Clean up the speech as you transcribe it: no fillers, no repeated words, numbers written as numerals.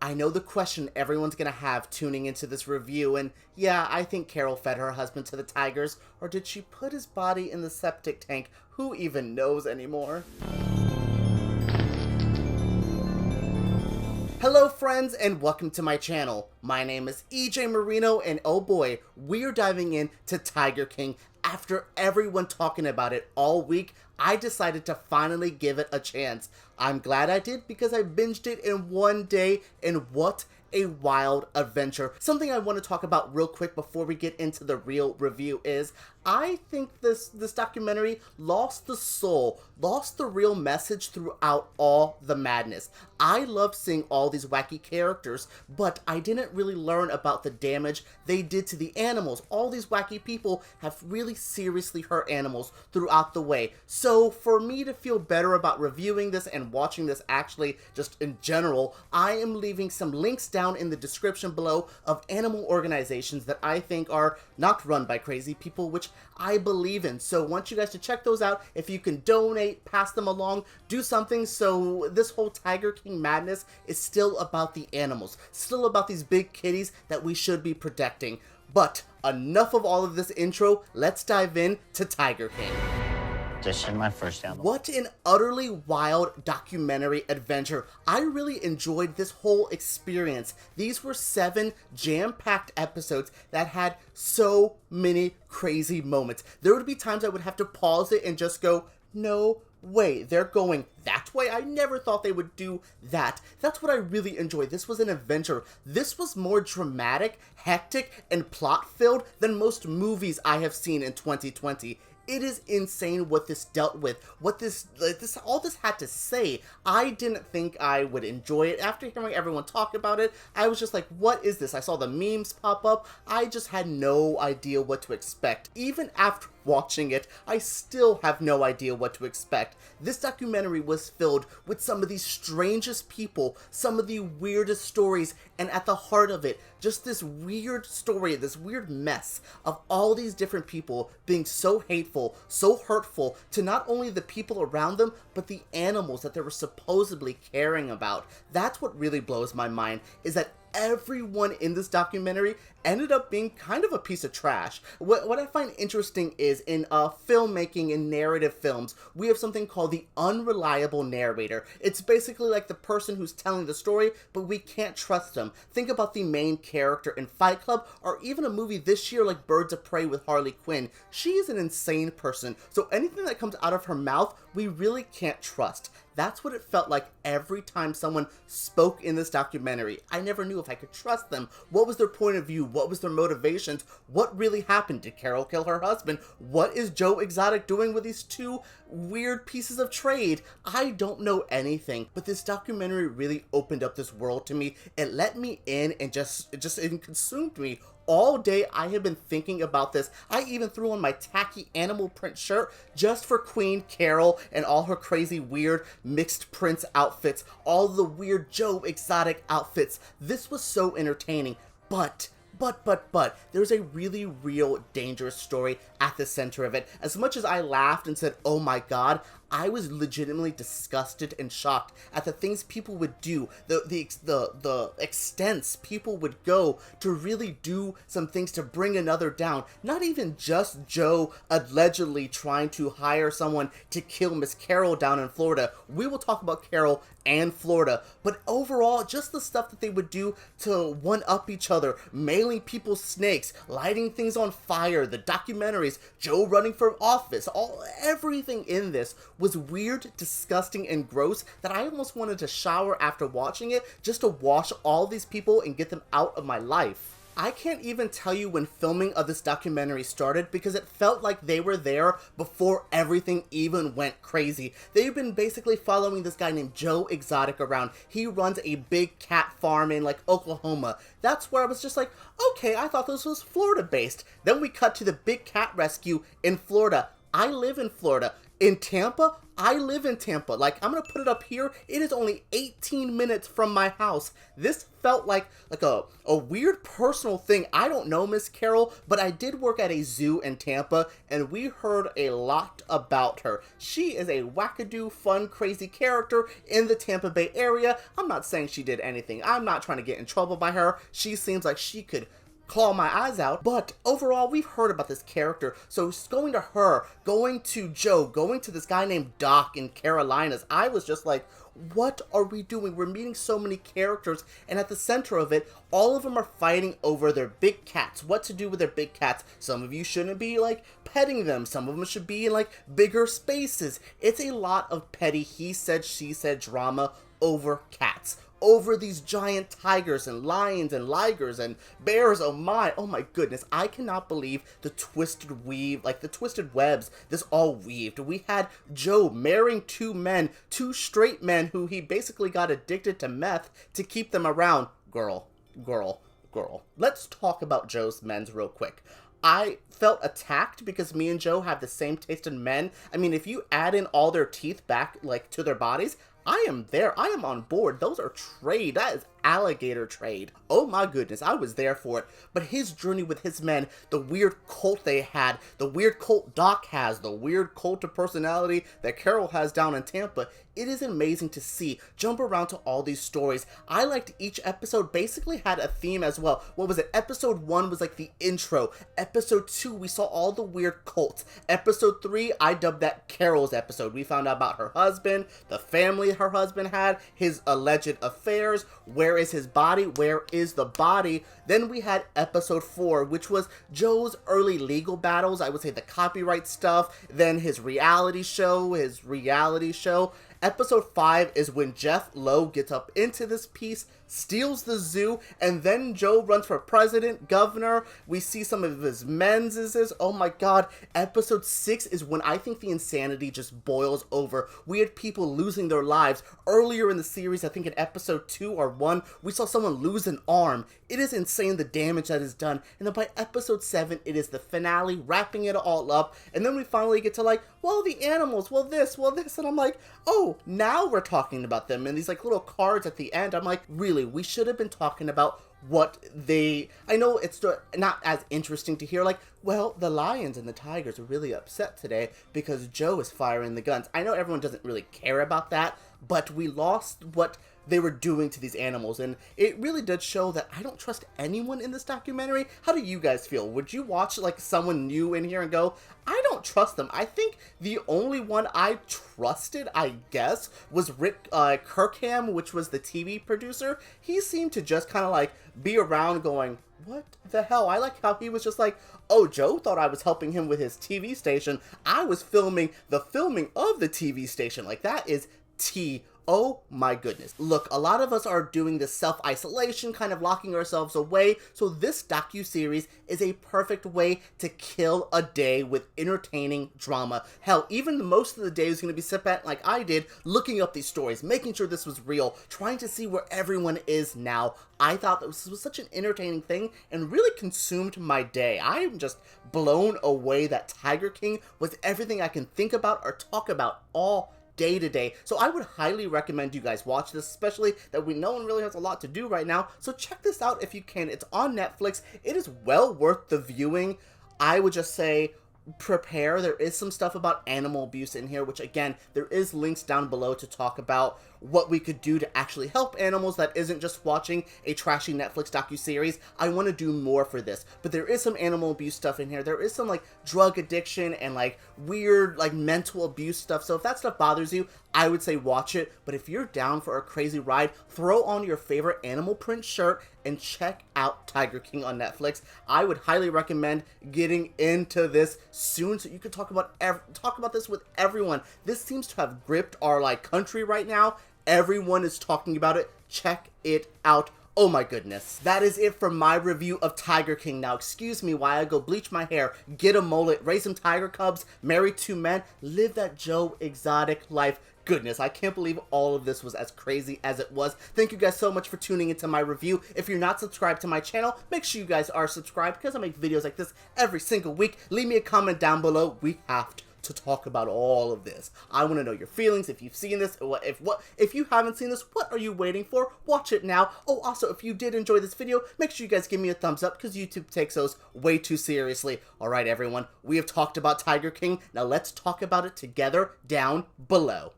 I know the question everyone's gonna have tuning into this review, and yeah, I think Carol fed her husband to the tigers, or did she put his body in the septic tank? Who even knows anymore? Hello friends, and welcome to my channel. My name is EJ Marino, and oh boy, we're diving into Tiger King. After everyone talking about it all week, I decided to finally give it a chance. I'm glad I did because I binged it in one day, and what a wild adventure. Something I want to talk about real quick before we get into the real review is I think this documentary lost the soul, lost the real message throughout all the madness. I loved seeing all these wacky characters, but I didn't really learn about the damage they did to the animals. All these wacky people have really seriously hurt animals throughout the way. So for me to feel better about reviewing this and watching this actually just in general, I am leaving some links down in the description below of animal organizations that I think are not run by crazy people, which I believe in. So I want you guys to check those out. If you can donate, pass them along, do something so this whole Tiger King madness is still about the animals, still about these big kitties that we should be protecting. But enough of all of this intro, let's dive in to Tiger King. Just my first album. What an utterly wild documentary adventure. I really enjoyed this whole experience. These were 7 jam-packed episodes that had so many crazy moments. There would be times I would have to pause it and just go, no way, they're going that way? I never thought they would do that. That's what I really enjoyed. This was an adventure. This was more dramatic, hectic, and plot-filled than most movies I have seen in 2020. It is insane what this dealt with, what all this had to say. I didn't think I would enjoy it. After hearing everyone talk about it, I was just like, what is this? I saw the memes pop up. I just had no idea what to expect. Even after watching it, I still have no idea what to expect. This documentary was filled with some of the strangest people, some of the weirdest stories, and at the heart of it, just this weird story, this weird mess of all these different people being so hateful, so hurtful to not only the people around them, but the animals that they were supposedly caring about. That's what really blows my mind, is that everyone in this documentary ended up being kind of a piece of trash. What I find interesting is in filmmaking and narrative films, we have something called the unreliable narrator. It's basically like the person who's telling the story, but we can't trust them. Think about the main character in Fight Club, or even a movie this year like Birds of Prey with Harley Quinn. She is an insane person, so anything that comes out of her mouth, we really can't trust. That's what it felt like every time someone spoke in this documentary. I never knew if I could trust them. What was their point of view? What was their motivations? What really happened? Did Carol kill her husband? What is Joe Exotic doing with these 2 weird pieces of trade? I don't know anything, but this documentary really opened up this world to me. It let me in and it consumed me. All day I have been thinking about this. I even threw on my tacky animal print shirt just for Queen Carol and all her crazy weird mixed prints outfits, all the weird Joe Exotic outfits. This was so entertaining, but there's a really real dangerous story at the center of it. As much as I laughed and said, oh my god, I was legitimately disgusted and shocked at the things people would do, the extents people would go to really do some things to bring another down. Not even just Joe allegedly trying to hire someone to kill Miss Carol down in Florida. We will talk about Carol and Florida, but overall, just the stuff that they would do to one-up each other, mailing people snakes, lighting things on fire, the documentaries, Joe running for office, everything in this was weird, disgusting, and gross that I almost wanted to shower after watching it just to wash all these people and get them out of my life. I can't even tell you when filming of this documentary started because it felt like they were there before everything even went crazy. They've been basically following this guy named Joe Exotic around. He runs a big cat farm in like Oklahoma. That's where I was just like, okay, I thought this was Florida based. Then we cut to the big cat rescue in Florida. I live in Florida. in Tampa. I live in Tampa. Like, I'm gonna put it up here. It is only 18 minutes from my house. This felt like a weird personal thing. I don't know Miss Carol, but I did work at a zoo in Tampa, and we heard a lot about her. She is a wackadoo, fun, crazy character in the Tampa Bay area. I'm not saying she did anything. I'm not trying to get in trouble by her. She seems like she could claw my eyes out, but overall we've heard about this character. So going to her, going to Joe, going to this guy named Doc in Carolinas, I was just like, what are we doing? We're meeting so many characters, and at the center of it, all of them are fighting over their big cats, what to do with their big cats. Some of you shouldn't be like petting them, some of them should be in like bigger spaces. It's a lot of petty he said she said drama over cats, over these giant tigers and lions and ligers and bears. Oh my goodness, I cannot believe the twisted weave, like the twisted webs this all weaved. We had Joe marrying two men, two straight men who he basically got addicted to meth to keep them around. Girl. Let's talk about Joe's men's real quick. I felt attacked because me and Joe have the same taste in men. I mean, if you add in all their teeth back, like, to their bodies, I am there. I am on board. Those are trade. That is alligator trade. Oh my goodness, I was there for it. But his journey with his men, the weird cult they had, the weird cult Doc has, the weird cult of personality that Carol has down in Tampa, it is amazing to see. Jump around to all these stories. I liked each episode basically had a theme as well. What was it? Episode 1 was like the intro. Episode 2, we saw all the weird cults. Episode 3, I dubbed that Carol's episode. We found out about her husband, the family her husband had, his alleged affairs, where is his body, where is the body. Then we had episode 4, which was Joe's early legal battles, I would say the copyright stuff, then his reality show. Episode 5 is when Jeff Lowe gets up into this piece, steals the zoo, and then Joe runs for president, governor. We see some of his menses. Oh my god. Episode 6 is when I think the insanity just boils over. We had people losing their lives. Earlier in the series, I think in episode 2 or 1, we saw someone lose an arm. It is insane the damage that is done. And then by episode 7, it is the finale, wrapping it all up. And then we finally get to like, well, the animals, well this. And I'm like, oh, now we're talking about them. And these like little cards at the end, I'm like, really, we should have been talking about what they, I know it's not as interesting to hear, like, well, the lions and the tigers are really upset today because Joe is firing the guns. I know everyone doesn't really care about that, but we lost what they were doing to these animals, and it really did show that I don't trust anyone in this documentary. How do you guys feel? Would you watch like someone new in here and go, I don't trust them? I think the only one I trusted, I guess, was Rick Kirkham, which was the TV producer. He seemed to just kind of like be around going, what the hell? I like how he was just like, oh, Joe thought I was helping him with his TV station. I was filming the filming of the TV station. Like, that is oh my goodness. Look, a lot of us are doing this self-isolation, kind of locking ourselves away, so this docu-series is a perfect way to kill a day with entertaining drama. Hell, even most of the day is going to be spent like I did, looking up these stories, making sure this was real, trying to see where everyone is now. I thought this was such an entertaining thing and really consumed my day. I'm just blown away that Tiger King was everything I can think about or talk about all day to day. So I would highly recommend you guys watch this, especially that no one really has a lot to do right now. So check this out if you can. It's on Netflix. It is well worth the viewing. I would just say prepare. There is some stuff about animal abuse in here, which again, there is links down below to talk about what we could do to actually help animals that isn't just watching a trashy Netflix docuseries. I want to do more for this, but there is some animal abuse stuff in here. There is some like drug addiction and like weird like mental abuse stuff. So if that stuff bothers you, I would say watch it. But if you're down for a crazy ride, throw on your favorite animal print shirt and check out Tiger King on Netflix. I would highly recommend getting into this soon so you can talk about this with everyone. This seems to have gripped our like country right now. Everyone is talking about it. Check it out. Oh my goodness. That is it for my review of Tiger King. Now, excuse me while I go bleach my hair, get a mullet, raise some tiger cubs, marry 2 men, live that Joe Exotic life. Goodness, I can't believe all of this was as crazy as it was. Thank you guys so much for tuning into my review. If you're not subscribed to my channel, make sure you guys are subscribed because I make videos like this every single week. Leave me a comment down below. We have to to talk about all of this. I want to know your feelings. If you've seen this, if you haven't seen this, what are you waiting for? Watch it now. Oh, also, if you did enjoy this video, make sure you guys give me a thumbs up because YouTube takes those way too seriously. All right, everyone, we have talked about Tiger King. Now let's talk about it together down below.